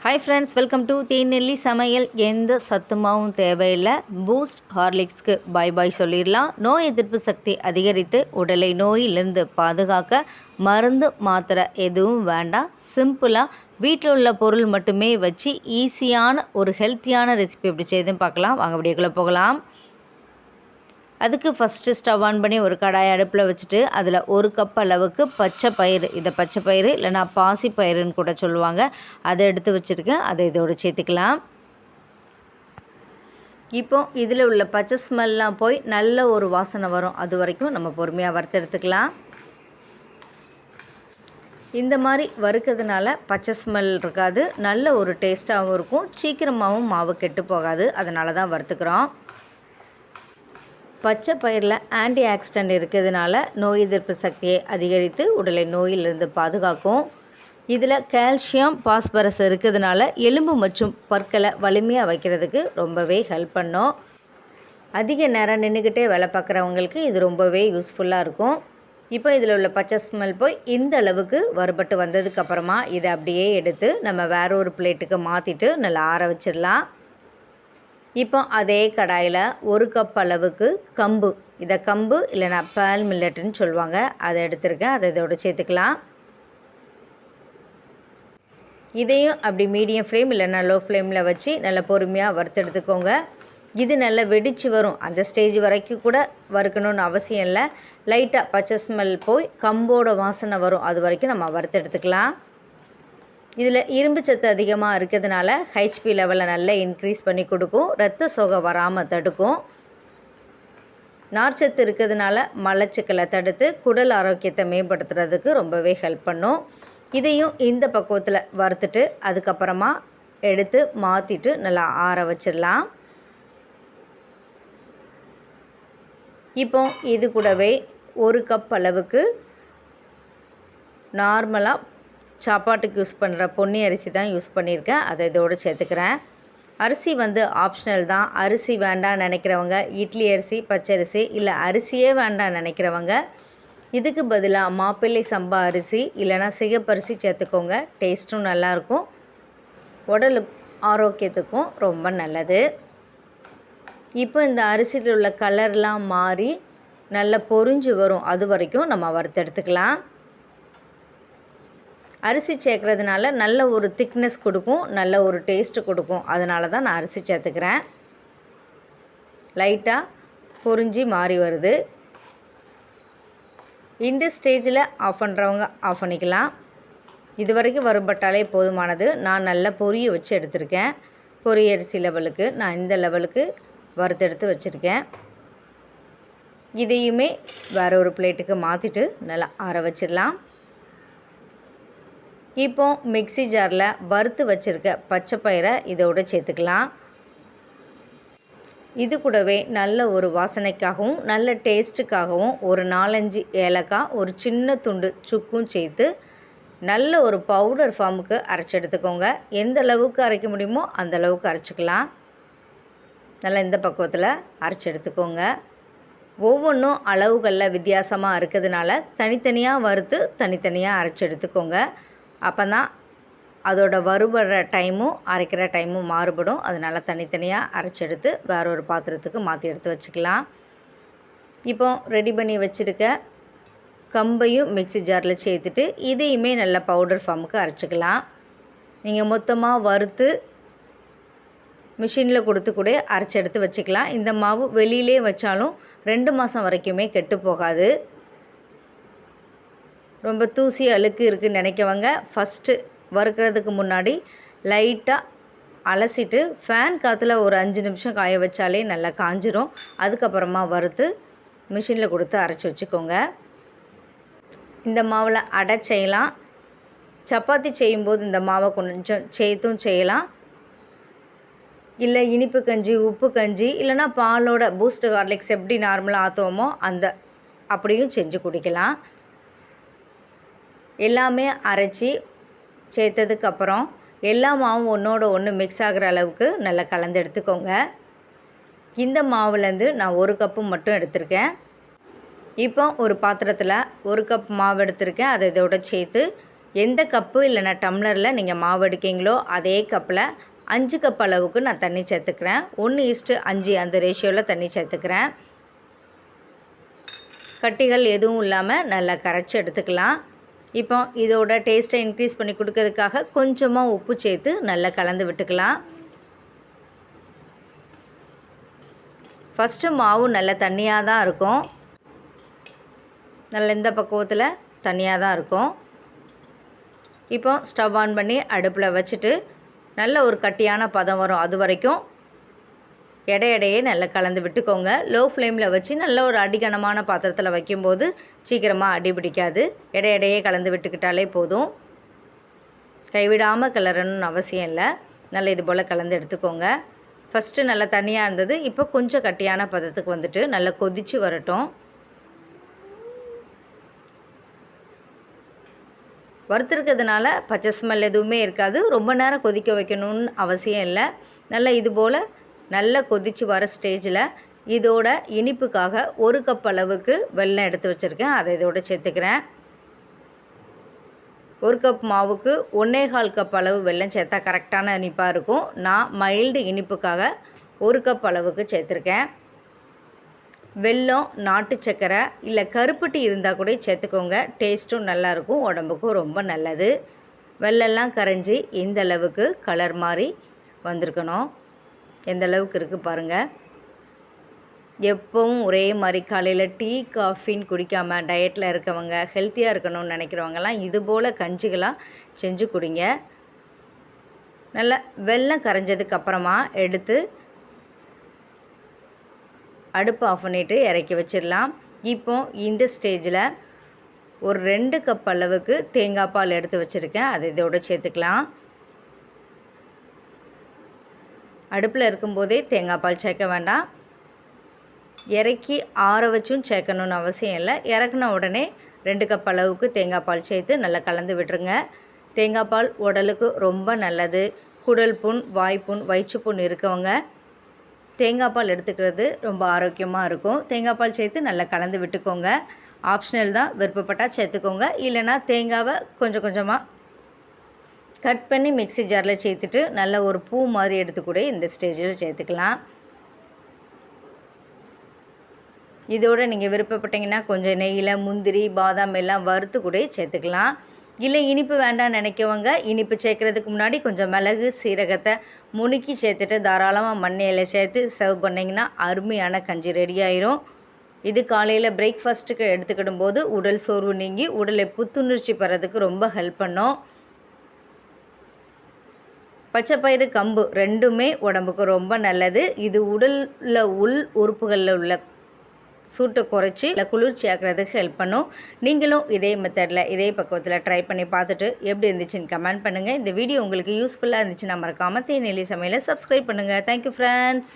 Hi friends, welcome to தேநெல்லி சமையல். எந்த சத்துமாவும் தேவையில்லை. பூஸ்ட் ஹார்லிக்ஸ்க்கு பாய் பாய் சொல்லிடலாம். நோய் எதிர்ப்பு சக்தி அதிகரித்து உடலை நோயிலிருந்து பாதுகாக்க மருந்து மாத்திரை எதுவும் வேண்டாம். சிம்பிளாக வீட்டில் உள்ள பொருள் மட்டுமே வச்சு ஈஸியான ஒரு ஹெல்த்தியான ரெசிபி எப்படி செய்யுதுன்னு பார்க்கலாம். வாங்க வீடியோக்குள்ளே போகலாம். அதுக்கு ஃபஸ்ட்டு ஸ்டவ் ஆன் பண்ணி ஒரு கடாயை அடுப்பில் வச்சுட்டு அதில் ஒரு கப் அளவுக்கு பச்சை பயிறு, இதை பச்சை பயிறு இல்லைனா பாசி பயிறுன்னு கூட சொல்லுவாங்க, அதை எடுத்து வச்சுருக்கேன். அதை இதோடு சேர்த்துக்கலாம். இப்போ இதில் உள்ள பச்சை ஸ்மெல்லாம் போய் நல்ல ஒரு வாசனை வரும். அது வரைக்கும் நம்ம பொறுமையாக வறுத்தெடுத்துக்கலாம். இந்த மாதிரி வறுக்கிறதுனால பச்சை ஸ்மெல் இருக்காது, நல்ல ஒரு டேஸ்ட்டாகவும் இருக்கும், சீக்கிரமாகவும் மாவு கெட்டு போகாது. அதனால தான் வறுத்துக்கிறோம். பச்சை பயிரில் ஆன்டி ஆக்சிடென்ட் இருக்கிறதுனால நோய் எதிர்ப்பு சக்தியை அதிகரித்து உடலை நோயிலிருந்து பாதுகாக்கும். இதில் கால்சியம், பாஸ்பரஸ் இருக்கிறதுனால எலும்பு மற்றும் பற்களை வலிமையாக வைக்கிறதுக்கு ரொம்பவே ஹெல்ப் பண்ணும். அதிக நேரம் நின்றுக்கிட்டே வேலை பார்க்குறவங்களுக்கு இது ரொம்பவே யூஸ்ஃபுல்லாக இருக்கும். இப்போ இதில் உள்ள பச்சை ஸ்மெல் போய் இந்த அளவுக்கு வறுபட்டு வந்ததுக்கப்புறமா இதை அப்படியே எடுத்து நம்ம வேற ஒரு பிளேட்டுக்கு மாற்றிட்டு நல்லா ஆற வச்சிடலாம். இப்போ அதே கடாயில் ஒரு கப் அளவுக்கு கம்பு, இதை கம்பு இல்லைனா பேல் மில்லட்டுன்னு சொல்லுவாங்க, அதை எடுத்துருக்கேன். அதை இதோடு சேர்த்துக்கலாம். இதையும் அப்படி மீடியம் ஃப்ளேம் இல்லைனா லோ ஃப்ளேமில் வச்சு நல்லா பொறுமையாக வறுத்தெடுத்துக்கோங்க. இது நல்லா வெடித்து வரும். அந்த ஸ்டேஜ் வரைக்கும் கூட வறுக்கணுன்னு அவசியம் இல்லை. லைட்டாக பச்சை ஸ்மெல் போய் கம்போட வாசனை வரும், அது வரைக்கும் நம்ம வறுத்தெடுத்துக்கலாம். இதில் இரும்பு சத்து அதிகமாக இருக்கிறதுனால ஹெச்பி லெவலை நல்லா இன்க்ரீஸ் பண்ணி கொடுக்கும், இரத்த சோகை வராமல் தடுக்கும். நார்ச்சத்து இருக்கிறதுனால மலச்சிக்கலை தடுத்து குடல் ஆரோக்கியத்தை மேம்படுத்துறதுக்கு ரொம்பவே ஹெல்ப் பண்ணும். இதையும் இந்த பக்குவத்தில் வறுத்துட்டு அதுக்கப்புறமா எடுத்து மாற்றிட்டு நல்லா ஆற வச்சிடலாம். இப்போ இது கூடவே ஒரு கப் அளவுக்கு நார்மலாக சாப்பாட்டுக்கு யூஸ் பண்ணுற பொன்னி அரிசி தான் யூஸ் பண்ணியிருக்கேன். அதை இதோடு சேர்த்துக்கிறேன். அரிசி ஆப்ஷனல் தான். அரிசி வேண்டாம் நினைக்கிறவங்க இட்லி அரிசி, பச்சரிசி இல்லை அரிசியே வேண்டாம் நினைக்கிறவங்க இதுக்கு பதிலாக மாப்பிள்ளை சம்பா அரிசி இல்லைனா சிகப்பரிசி சேர்த்துக்கோங்க. டேஸ்ட்டும் நல்லாயிருக்கும், உடல் ஆரோக்கியத்துக்கும் ரொம்ப நல்லது. இப்போ இந்த அரிசியில் உள்ள கலர்லாம் மாறி நல்லா பொரிஞ்சு வரும், அது வரைக்கும் நம்ம வறுத்தெடுத்துக்கலாம். அரிசி சேர்க்குறதுனால நல்ல ஒரு திக்னஸ் கொடுக்கும், நல்ல ஒரு டேஸ்ட்டு கொடுக்கும். அதனால தான் நான் அரிசி சேர்த்துக்கிறேன். லைட்டாக பொரிஞ்சு மாறி வருது. இந்த ஸ்டேஜில் ஆஃப் பண்ணுறவங்க ஆஃப் பண்ணிக்கலாம். இது வரைக்கும் வறுபட்டாலே போதுமானது. நான் நல்லா பொரிய வச்சு எடுத்திருக்கேன். பொரிய அரிசி லெவலுக்கு நான் இந்த லெவலுக்கு வறுத்தெடுத்து வச்சுருக்கேன். இதையுமே வேறு ஒரு பிளேட்டுக்கு மாற்றிட்டு நல்லா ஆற வச்சிடலாம். இப்போ மிக்ஸி ஜாரில் வறுத்து வச்சுருக்க பச்சை பயிரை இதோடு சேர்த்துக்கலாம். இது கூடவே நல்ல ஒரு வாசனைக்காகவும் நல்ல டேஸ்ட்டுக்காகவும் ஒரு 4-5 ஏலக்காய், ஒரு சின்ன துண்டு சுக்கும் சேர்த்து நல்ல ஒரு பவுடர் ஃபார்முக்கு அரைச்சி எடுத்துக்கோங்க. எந்த அளவுக்கு அரைக்க முடியுமோ அந்த அளவுக்கு அரைச்சிக்கலாம். நல்லா இந்த பக்குவத்தில் அரைச்சி எடுத்துக்கோங்க. ஒவ்வொன்றும் அளவுகளில் வித்தியாசமாக இருக்கிறதுனால தனித்தனியாக வறுத்து தனித்தனியாக அரைச்சி எடுத்துக்கோங்க. அப்போ தான் அதோட வறுபடுற டைமும் அரைக்கிற டைமும் மாறுபடும். அதனால் தனித்தனியாக அரைச்சி எடுத்து வேற ஒரு பாத்திரத்துக்கு மாற்றி எடுத்து வச்சுக்கலாம். இப்போ ரெடி பண்ணி வச்சுருக்க கம்பையும் மிக்ஸி ஜாரில் சேர்த்துட்டு இதையுமே நல்ல பவுடர் ஃபார்முக்கு அரைச்சிக்கலாம். நீங்கள் மொத்தமாக வறுத்து மிஷினில் கொடுத்து கூட அரைச்சி எடுத்து வச்சுக்கலாம். இந்த மாவு வெளியிலே வச்சாலும் 2 மாதம் வரைக்குமே கெட்டு போகாது. ரொம்ப தூசி அழுக்கு இருக்குதுன்னு நினைக்கவங்க ஃபஸ்ட்டு வறுக்கிறதுக்கு முன்னாடி லைட்டாக அலசிட்டு ஃபேன் காற்றுல ஒரு 5 நிமிஷம் காய வச்சாலே நல்லா காஞ்சிரும். அதுக்கப்புறமா வறுத்து மிஷினில் கொடுத்து அரைச்சி வச்சுக்கோங்க. இந்த மாவில் அடை செய்யலாம். சப்பாத்தி செய்யும்போது இந்த மாவை கொஞ்சம் சேர்த்தும் செய்யலாம். இல்லை இனிப்பு கஞ்சி, உப்பு கஞ்சி இல்லைனா பாலோட பூஸ்ட் ஹார்லிக்ஸ் எப்படி நார்மலாக ஆற்றுவோமோ அப்படியும் செஞ்சு குடிக்கலாம். எல்லாமே அரைச்சி சேர்த்ததுக்கப்புறம் எல்லா மாவும் ஒன்றோட ஒன்று மிக்ஸ் ஆகிற அளவுக்கு நல்லா கலந்து எடுத்துக்கோங்க. இந்த மாவுலேருந்து நான் 1 கப்பு மட்டும் எடுத்திருக்கேன். இப்போ ஒரு பாத்திரத்தில் 1 கப் மாவு எடுத்திருக்கேன். அதை இதோட சேர்த்து எந்த கப்பு இல்லைனா டம்ளரில் நீங்கள் மாவு எடுக்கீங்களோ அதே கப்பில் 5 கப் அளவுக்கு நான் தண்ணி சேர்த்துக்கிறேன். 1:5 அந்த ரேஷியோவில் தண்ணி சேர்த்துக்கிறேன். கட்டிகள் எதுவும் இல்லாமல் நல்லா கரைச்சி எடுத்துக்கலாம். இப்போ இதோட டேஸ்ட்டை இன்க்ரீஸ் பண்ணி கொடுக்கறதுக்காக கொஞ்சமாக உப்பு சேர்த்து நல்லா கலந்து விட்டுக்கலாம். ஃபஸ்ட்டு மாவு நல்ல தண்ணியாக தான் இருக்கும். நல்ல இந்த பக்குவத்தில் தண்ணியாக தான் இருக்கும். இப்போ ஸ்டவ் ஆன் பண்ணி அடுப்பில் வச்சுட்டு நல்ல ஒரு கட்டியான பதம் வரும். அது வரைக்கும் எடையே நல்லா கலந்து விட்டுக்கோங்க. லோ ஃப்ளேமில் வச்சு நல்ல ஒரு அடிகனமான பாத்திரத்தில் வைக்கும்போது சீக்கிரமாக அடி பிடிக்காது. எடையே கலந்து விட்டுக்கிட்டாலே போதும். கைவிடாமல் கிளறணும்னு அவசியம் இல்லை. நல்லா இது போல் கலந்து எடுத்துக்கோங்க. ஃபஸ்ட்டு நல்லா தண்ணியாக இருந்தது. இப்போ கொஞ்சம் கட்டியான பதத்துக்கு வந்துட்டு நல்லா கொதித்து வரட்டும். வறுத்துருக்கிறதுனால பச்சை ஸ்மெல் எதுவுமே இருக்காது. ரொம்ப நேரம் கொதிக்க வைக்கணும்னு அவசியம் இல்லை. நல்லா இது போல் நல்லா கொதித்து வர ஸ்டேஜில் இதோட இனிப்புக்காக 1 கப் அளவுக்கு வெல்லம் எடுத்து வச்சுருக்கேன். அதை இதோடு சேர்த்துக்கிறேன். 1 கப் மாவுக்கு 1.25 கப் அளவு வெல்லம் சேர்த்தா கரெக்டான இனிப்பாக இருக்கும். நான் மைல்டு இனிப்புக்காக 1 கப் அளவுக்கு சேர்த்துருக்கேன். வெல்லம், நாட்டு சர்க்கரை இல்லை கருப்பட்டி இருந்தால் கூட சேர்த்துக்கோங்க. டேஸ்ட்டும் நல்லாயிருக்கும், உடம்புக்கும் ரொம்ப நல்லது. வெல்லம்லாம் கரைஞ்சி இந்த அளவுக்கு கலர் மாதிரி வந்திருக்கணும். எந்த அளவுக்கு இருக்குது பாருங்கள். எப்போவும் ஒரே மாதிரி காலையில் டீ காஃபின்னு குடிக்காமல் டயட்டில் இருக்கவங்க, ஹெல்த்தியாக இருக்கணும்னு நினைக்கிறவங்கலாம் இது போல் கஞ்சிகளாக செஞ்சு குடிங்க. நல்லா வெல்லம் கரைஞ்சதுக்கப்புறமா எடுத்து அடுப்பு ஆஃப் பண்ணிவிட்டு இறக்கி வச்சிடலாம். இப்போ இந்த ஸ்டேஜில் ஒரு 2 கப் அளவுக்கு தேங்காய் பால் எடுத்து வச்சுருக்கேன். அதை இதோடு சேர்த்துக்கலாம். அடுப்பில் இருக்கும்போதே தேங்காய் பால் சேர்க்க வேண்டாம். இறக்கி ஆற வச்சும் சேர்க்கணுன்னு அவசியம் இல்லை. இறக்குன உடனே 2 கப் அளவுக்கு தேங்காய் பால் சேர்த்து நல்லா கலந்து விட்டுருங்க. தேங்காய் பால் உடலுக்கு ரொம்ப நல்லது. குடல் புண், வாய்ப்புண், வயிற்றுப்புண் இருக்கவங்க தேங்காய் பால் எடுத்துக்கிறது ரொம்ப ஆரோக்கியமாக இருக்கும். தேங்காய் பால் சேர்த்து நல்லா கலந்து விட்டுக்கோங்க. ஆப்ஷனல் தான், விருப்பப்பட்டால் சேர்த்துக்கோங்க. இல்லைனா தேங்காவை கொஞ்சம் கொஞ்சமாக கட் பண்ணி மிக்ஸி ஜாரில் சேர்த்துட்டு நல்ல ஒரு பூ மாதிரி எடுத்து கூட இந்த ஸ்டேஜில் சேர்த்துக்கலாம். இதோடு நீங்கள் விருப்பப்பட்டீங்கன்னா கொஞ்சம் நெய்யில் முந்திரி, பாதாம் எல்லாம் வறுத்து கூட சேர்த்துக்கலாம். இல்லை இனிப்பு வேண்டாம்னு நினைக்கவங்க இனிப்பு சேர்க்குறதுக்கு முன்னாடி கொஞ்சம் மிளகு, சீரகத்தை முணுக்கி சேர்த்துட்டு தாராளமாக மண்ணையில் சேர்த்து சர்வ் பண்ணிங்கன்னா அருமையான கஞ்சி ரெடி ஆயிரும். இது காலையில் பிரேக்ஃபாஸ்ட்டுக்கு எடுத்துக்கிடும் போது உடல் சோர்வு நீங்கி உடலை புத்துணர்ச்சி பெறதுக்கு ரொம்ப ஹெல்ப் பண்ணும். பச்சைப்பயிறு, கம்பு ரெண்டுமே உடம்புக்கு ரொம்ப நல்லது. இது உடலில் உள் உறுப்புகளில் உள்ள சூட்டை குறைச்சி இல்லை குளிர்ச்சி ஆக்கிறதுக்கு ஹெல்ப் பண்ணும். நீங்களும் இதே மெத்தடில் இதே பக்குவத்தில் ட்ரை பண்ணி பார்த்துட்டு எப்படி இருந்துச்சுன்னு கமெண்ட் பண்ணுங்கள். இந்த வீடியோ உங்களுக்கு யூஸ்ஃபுல்லாக இருந்துச்சுன்னா மறக்காமல் தேனிலி சமையலை சப்ஸ்கிரைப் பண்ணுங்கள். Thank you friends.